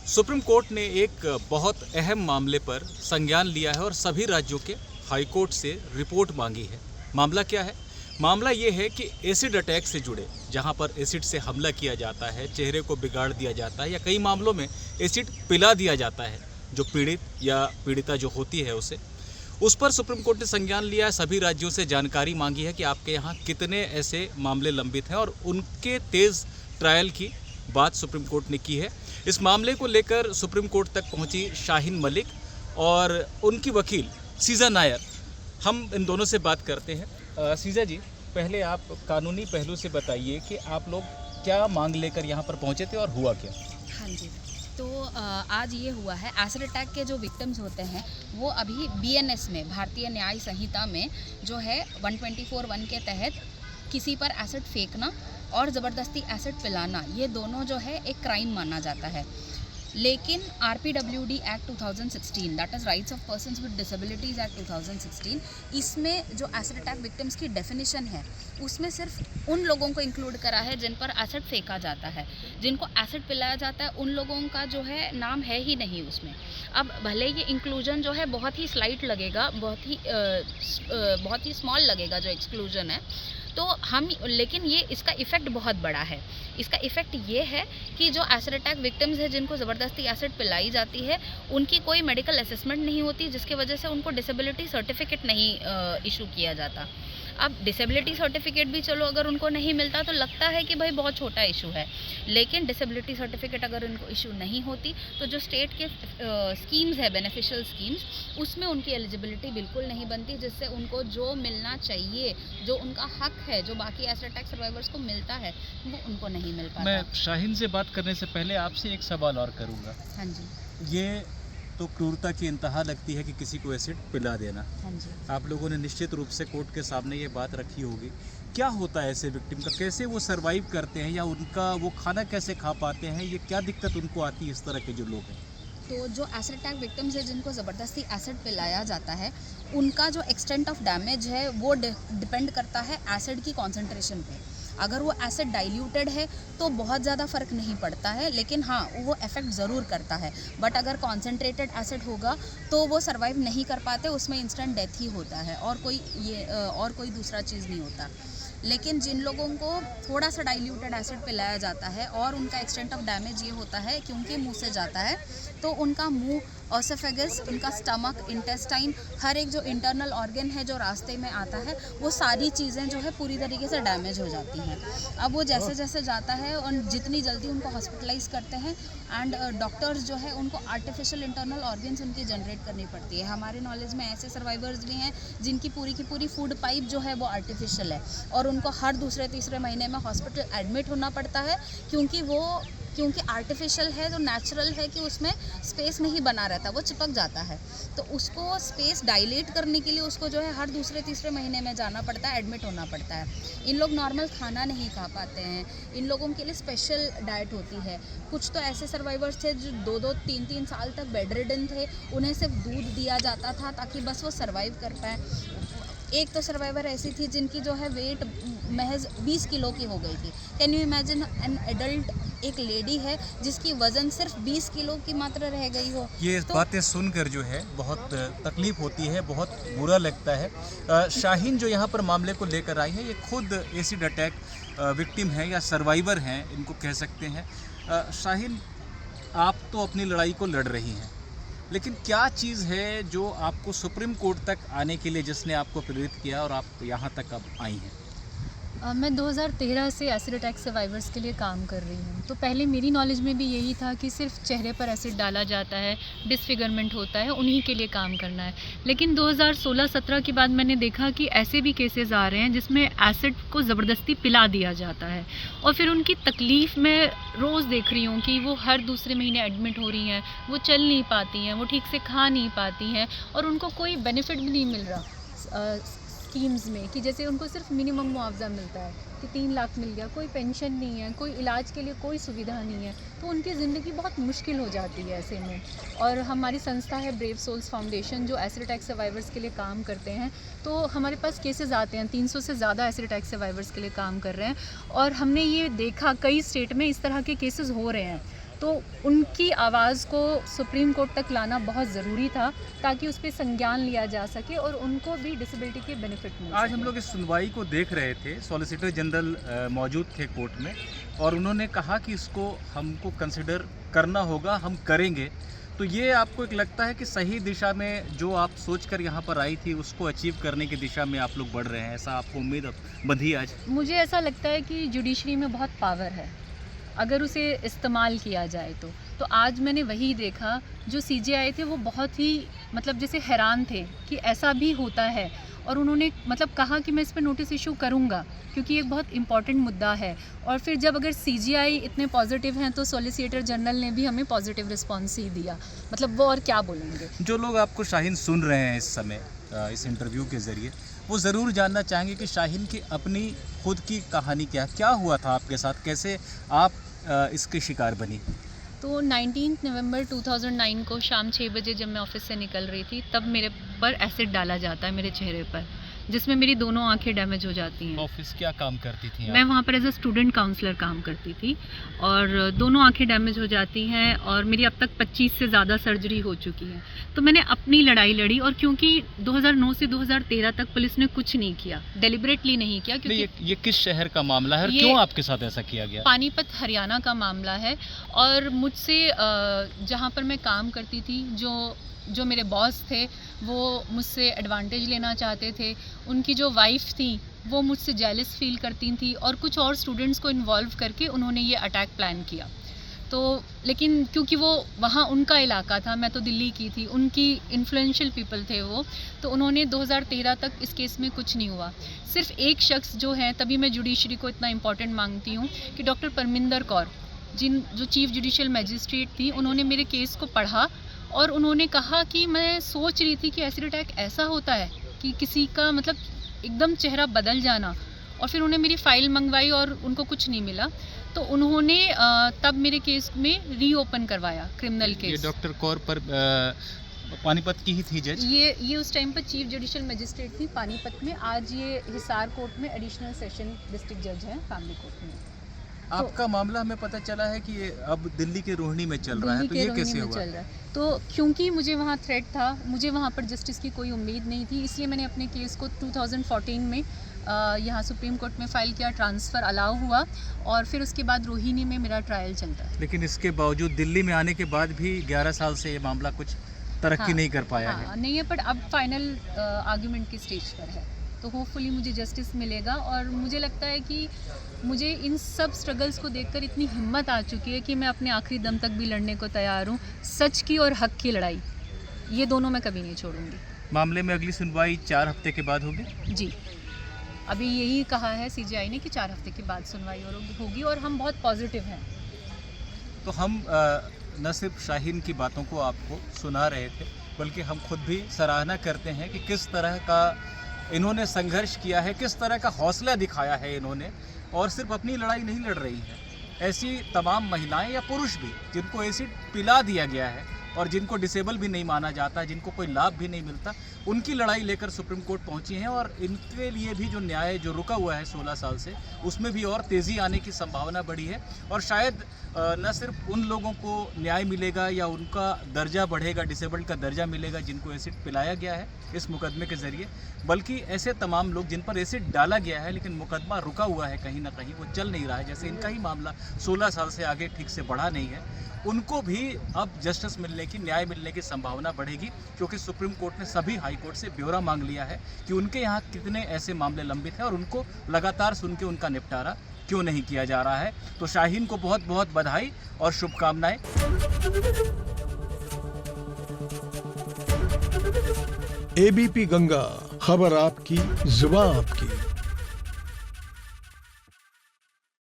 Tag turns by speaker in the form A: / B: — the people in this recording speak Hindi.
A: सुप्रीम कोर्ट ने एक बहुत अहम मामले पर संज्ञान लिया है और सभी राज्यों के हाई कोर्ट से रिपोर्ट मांगी है। मामला क्या है? मामला ये है कि एसिड अटैक से जुड़े, जहां पर एसिड से हमला किया जाता है, चेहरे को बिगाड़ दिया जाता है या कई मामलों में एसिड पिला दिया जाता है जो पीड़ित या पीड़िता जो होती है उसे, उस पर सुप्रीम कोर्ट ने संज्ञान लिया है। सभी राज्यों से जानकारी मांगी है कि आपके यहाँ कितने ऐसे मामले लंबित हैं और उनके तेज़ ट्रायल की बात सुप्रीम कोर्ट ने की है। इस मामले को लेकर सुप्रीम कोर्ट तक पहुंची शाहीन मलिक और उनकी वकील सीजा नायर। हम इन दोनों से बात करते हैं। सीजा जी, पहले आप कानूनी पहलू से बताइए कि आप लोग क्या मांग लेकर यहाँ पर पहुँचे थे और हुआ क्या?
B: हाँ जी, तो आज ये हुआ है, एसिड अटैक के जो विक्टिम्स होते हैं वो अभी बीएनएस में, भारतीय न्याय संहिता में जो है 124(1) के तहत किसी पर एसिड फेंकना और ज़बरदस्ती एसिड पिलाना, ये दोनों जो है एक क्राइम माना जाता है। लेकिन RPWD act 2016, that is rights of persons with disabilities act 2016, इसमें जो एसिड अटैक विक्टिम्स की डेफिनेशन है उसमें सिर्फ उन लोगों को इंक्लूड करा है जिन पर एसिड फेंका जाता है, जिनको एसिड पिलाया जाता है, उन लोगों का जो है नाम है ही नहीं उसमें। अब भले ये इंक्लूजन जो है बहुत ही स्लाइट लगेगा, बहुत ही स्मॉल लगेगा जो एक्सक्लूजन है, तो हम, लेकिन ये इसका इफ़ेक्ट बहुत बड़ा है। इसका इफ़ेक्ट ये है कि जो एसिड अटैक विक्टिम्स है जिनको ज़बरदस्ती एसिड पिलाई जाती है, उनकी कोई मेडिकल असेसमेंट नहीं होती, जिसकी वजह से उनको डिसेबिलिटी सर्टिफिकेट नहीं इशू किया जाता। अब डिसेबिलिटी सर्टिफिकेट भी चलो अगर उनको नहीं मिलता तो लगता है कि भाई बहुत छोटा इशू है, लेकिन डिसेबिलिटी सर्टिफिकेट अगर उनको इशू नहीं होती तो जो स्टेट के स्कीम्स है, बेनिफिशियल स्कीम्स, उसमें उनकी एलिजिबिलिटी बिल्कुल नहीं बनती, जिससे उनको जो मिलना चाहिए, जो उनका हक है, जो बाकी एसिड अटैक सर्वाइवर्स को मिलता है, वो उनको नहीं मिल पाता।
A: मैं शाहीन से बात करने से पहले आपसे एक सवाल और करूँगा।
B: हाँ जी।
A: ये तो क्रूरता की इंतहा लगती है कि किसी को एसिड पिला देना।
B: हाँ जी।
A: आप लोगों ने निश्चित रूप से कोर्ट के सामने ये बात रखी होगी। क्या होता है ऐसे विक्टिम का, कैसे वो सरवाइव करते हैं या उनका वो खाना कैसे खा पाते हैं, ये क्या दिक्कत उनको आती है इस तरह के जो लोग हैं?
B: तो जो एसिड अटैक विक्टिम्स है जिनको ज़बरदस्ती एसिड पिलाया जाता है, उनका जो एक्सटेंट ऑफ डैमेज है वो डिपेंड करता है एसिड की कॉन्सेंट्रेशन पे। अगर वो एसिड डाइल्यूटेड है तो बहुत ज़्यादा फ़र्क नहीं पड़ता है, लेकिन हाँ वो इफ़ेक्ट ज़रूर करता है। बट अगर कॉन्सेंट्रेटेड एसिड होगा तो वो सर्वाइव नहीं कर पाते, उसमें इंस्टेंट डेथ ही होता है और कोई दूसरा चीज़ नहीं होता। लेकिन जिन लोगों को थोड़ा सा डाइल्यूटेड एसिड पिलाया जाता है और उनका एक्सटेंट ऑफ डैमेज ये होता है क्योंकि मुंह से जाता है, तो उनका मुंह, ओसोफेगस, उनका स्टमक, इंटेस्टाइन, हर एक जो इंटरनल ऑर्गन है जो रास्ते में आता है, वो सारी चीज़ें जो है पूरी तरीके से डैमेज हो जाती हैं। अब वो जैसे जैसे जाता है और जितनी जल्दी उनको हॉस्पिटलाइज करते हैं एंड डॉक्टर्स जो है उनको आर्टिफिशियल इंटरनल ऑर्गन्स उनकी जनरेट करनी पड़ती है। हमारे नॉलेज में ऐसे सर्वाइवर्स भी हैं जिनकी पूरी की पूरी फूड पाइप जो है वो आर्टिफिशियल है और उनको हर दूसरे तीसरे महीने में हॉस्पिटल एडमिट होना पड़ता है क्योंकि आर्टिफिशियल है, जो नेचुरल है कि उसमें स्पेस नहीं बना रहता, वो चिपक जाता है। तो उसको स्पेस डायलेट करने के लिए उसको जो है हर दूसरे तीसरे महीने में जाना पड़ता है, एडमिट होना पड़ता है। इन लोग नॉर्मल खाना नहीं खा पाते हैं, इन लोगों के लिए स्पेशल डाइट होती है। कुछ तो ऐसे सर्वाइवर्स थे जो 2-2, 3-3 साल तक बेड रिडन थे, उन्हें सिर्फ दूध दिया जाता था ताकि बस वो सर्वाइव कर पाएँ। एक तो सर्वाइवर ऐसी थी जिनकी जो है वेट महज 20 किलो की हो गई थी। Can you imagine, an adult, एक लेडी है जिसकी वज़न सिर्फ 20 किलो की मात्र रह गई हो।
A: ये
B: तो
A: बातें सुनकर जो है बहुत तकलीफ होती है, बहुत बुरा लगता है। शाहीन जो यहाँ पर मामले को लेकर आई है, ये खुद एसिड अटैक विक्टिम है या सर्वाइवर हैं, इनको कह सकते हैं। शाहीन, आप तो अपनी लड़ाई को लड़ रही हैं, लेकिन क्या चीज़ है जो आपको सुप्रीम कोर्ट तक आने के लिए, जिसने आपको प्रेरित किया और आप यहाँ तक अब आई हैं?
C: मैं 2013 से एसिड अटैक सर्वाइवर्स के लिए काम कर रही हूँ। तो पहले मेरी नॉलेज में भी यही था कि सिर्फ चेहरे पर एसिड डाला जाता है, डिसफिगरमेंट होता है, उन्हीं के लिए काम करना है। लेकिन 2016-17 के बाद मैंने देखा कि ऐसे भी केसेस आ रहे हैं जिसमें एसिड को ज़बरदस्ती पिला दिया जाता है और फिर उनकी तकलीफ़ मैं रोज़ देख रही हूँ कि वो हर दूसरे महीने एडमिट हो रही हैं, वो चल नहीं पाती हैं, वो ठीक से खा नहीं पाती हैं और उनको कोई बेनिफिट भी नहीं मिल रहा स्कीम्स में, कि जैसे उनको सिर्फ मिनिमम मुआवजा मिलता है कि 3 लाख मिल गया, कोई पेंशन नहीं है, कोई इलाज के लिए कोई सुविधा नहीं है, तो उनकी ज़िंदगी बहुत मुश्किल हो जाती है ऐसे में। और हमारी संस्था है ब्रेव सोल्स फाउंडेशन, जो एसिड अटैक सर्वाइवर्स के लिए काम करते हैं। तो हमारे पास केसेस आते हैं, 300 से ज़्यादा एसिड अटैक सर्वाइवर्स के लिए काम कर रहे हैं और हमने ये देखा कई स्टेट में इस तरह के केसेस हो रहे हैं। तो उनकी आवाज़ को सुप्रीम कोर्ट तक लाना बहुत ज़रूरी था ताकि उस पर संज्ञान लिया जा सके और उनको भी डिसेबिलिटी के बेनिफिट मिल
A: आज
C: सके।
A: हम लोग इस सुनवाई को देख रहे थे, सॉलिसिटर जनरल मौजूद थे कोर्ट में और उन्होंने कहा कि इसको हमको कंसिडर करना होगा, हम करेंगे। तो ये आपको एक लगता है कि सही दिशा में जो आप सोचकर यहाँ पर आई थी उसको अचीव करने की दिशा में आप लोग बढ़ रहे हैं, ऐसा आपको उम्मीद बंधी आज?
C: मुझे ऐसा लगता है कि जुडिशरी में बहुत पावर है अगर उसे इस्तेमाल किया जाए तो आज मैंने वही देखा। जो सीजेआई थे वो बहुत ही मतलब जैसे हैरान थे कि ऐसा भी होता है और उन्होंने मतलब कहा कि मैं इस पर नोटिस इशू करूँगा क्योंकि एक बहुत इम्पॉर्टेंट मुद्दा है। और फिर जब अगर सीजीआई इतने पॉजिटिव हैं तो सॉलिसिटर जनरल ने भी हमें पॉजिटिव रिस्पॉन्स ही दिया, मतलब वो और क्या बोलेंगे।
A: जो लोग आपको शाहीन सुन रहे हैं इस समय इस इंटरव्यू के ज़रिए, वो ज़रूर जानना चाहेंगे कि शाहीन की अपनी खुद की कहानी क्या हुआ था आपके साथ, कैसे आप इसके शिकार बनी?
C: तो 19 नवंबर 2009 को शाम 6 बजे जब मैं ऑफिस से निकल रही थी तब मेरे पर एसिड डाला जाता है मेरे चेहरे पर, जिसमें मेरी दोनों आंखें डैमेज हो जाती हैं।
A: ऑफिस क्या काम करती थी आप?
C: मैं वहाँ पर एज अ स्टूडेंट काउंसलर काम करती थी और दोनों आंखें डैमेज हो जाती हैं और मेरी अब तक 25 से ज़्यादा सर्जरी हो चुकी है। तो मैंने अपनी लड़ाई लड़ी और क्योंकि 2009 से 2013 तक पुलिस ने कुछ नहीं किया, डेलिबरेटली नहीं किया, क्योंकि
A: ये किस शहर का मामला है और
C: ये
A: क्यों आपके साथ ऐसा किया गया?
C: पानीपत हरियाणा का मामला है। और मुझसे जहाँ पर मैं काम करती थी जो मेरे बॉस थे वो मुझसे एडवांटेज लेना चाहते थे। उनकी जो वाइफ थी वो मुझसे जेलस फील करती थी और कुछ और स्टूडेंट्स को इन्वॉल्व करके उन्होंने ये अटैक प्लान किया। तो लेकिन क्योंकि वो वहाँ उनका इलाका था, मैं तो दिल्ली की थी, उनकी इन्फ्लुएंशियल पीपल थे वो, तो उन्होंने 2013 तक इस केस में कुछ नहीं हुआ। सिर्फ एक शख्स जो है, तभी मैं जुडिशरी को इतना इम्पोर्टेंट मांगती हूँ कि डॉक्टर परमिंदर कौर जो चीफ जुडिशियल मैजिस्ट्रेट थी, उन्होंने मेरे केस को पढ़ा और उन्होंने कहा कि मैं सोच रही थी कि एसिड अटैक ऐसा होता है कि किसी का मतलब एकदम चेहरा बदल जाना, और फिर उन्होंने मेरी फ़ाइल मंगवाई और उनको कुछ नहीं मिला। तो उन्होंने तब मेरे केस में रीओपन करवाया, क्रिमिनल केस।
A: ये डॉक्टर कौर पर पानीपत की ही थी जज?
C: ये उस टाइम पर चीफ जुडिशियल मैजिस्ट्रेट थी पानीपत में। आज ये हिसार कोर्ट में एडिशनल सेशन डिस्ट्रिक्ट जज हैं, फैमिली कोर्ट में।
A: आपका मामला हमें पता चला है कि ये अब दिल्ली के रोहिणी में चल रहा है, तो ये कैसे हुआ?
C: चल रहा है तो क्योंकि मुझे वहाँ थ्रेट था, मुझे वहाँ पर जस्टिस की कोई उम्मीद नहीं थी, इसलिए मैंने अपने केस को 2014 में यहाँ सुप्रीम कोर्ट में फ़ाइल किया, ट्रांसफ़र अलाउ हुआ और फिर उसके बाद रोहिणी में मेरा ट्रायल चलता है।
A: लेकिन इसके बावजूद दिल्ली में आने के बाद भी 11 साल से ये मामला कुछ तरक्की नहीं कर पाया है।
C: नहीं है, पर अब फाइनल आर्गूमेंट की स्टेज पर है, तो होपफुली मुझे जस्टिस मिलेगा। और मुझे लगता है कि मुझे इन सब स्ट्रगल्स को देखकर इतनी हिम्मत आ चुकी है कि मैं अपने आखिरी दम तक भी लड़ने को तैयार हूँ। सच की और हक की लड़ाई, ये दोनों मैं कभी नहीं छोड़ूंगी।
A: मामले में अगली सुनवाई 4 हफ्ते के बाद होगी?
C: जी, अभी यही कहा है सीजीआई ने कि 4 हफ्ते के बाद सुनवाई होगी और हम बहुत पॉजिटिव हैं।
A: तो हम न सिर्फ शाहीन की बातों को आपको सुना रहे थे, बल्कि हम खुद भी सराहना करते हैं कि किस तरह का इन्होंने संघर्ष किया है, किस तरह का हौसला दिखाया है इन्होंने, और सिर्फ अपनी लड़ाई नहीं लड़ रही है। ऐसी तमाम महिलाएं या पुरुष भी जिनको एसिड पिला दिया गया है और जिनको डिसेबल भी नहीं माना जाता, जिनको कोई लाभ भी नहीं मिलता, उनकी लड़ाई लेकर सुप्रीम कोर्ट पहुंची हैं और इनके लिए भी जो न्याय जो रुका हुआ है 16 साल से, उसमें भी और तेज़ी आने की संभावना बढ़ी है। और शायद न सिर्फ उन लोगों को न्याय मिलेगा या उनका दर्जा बढ़ेगा, डिसेबल्ड का दर्जा मिलेगा जिनको एसिड पिलाया गया है इस मुकदमे के ज़रिए, बल्कि ऐसे तमाम लोग जिन पर एसिड डाला गया है लेकिन मुकदमा रुका हुआ है, कहीं ना कहीं वो चल नहीं रहा है, जैसे इनका ही मामला 16 साल से आगे ठीक से बढ़ा नहीं है, उनको भी अब जस्टिस मिलने की, न्याय मिलने की संभावना बढ़ेगी। क्योंकि सुप्रीम कोर्ट ने सभी हाई कोर्ट से ब्यौरा मांग लिया है कि उनके यहाँ कितने ऐसे मामले लंबित हैं और उनको लगातार सुन के उनका निपटारा क्यों नहीं किया जा रहा है। तो शाहीन को बहुत बहुत बधाई और शुभकामनाएं।
D: एबीपी गंगा, खबर आपकी, जुबान आपकी।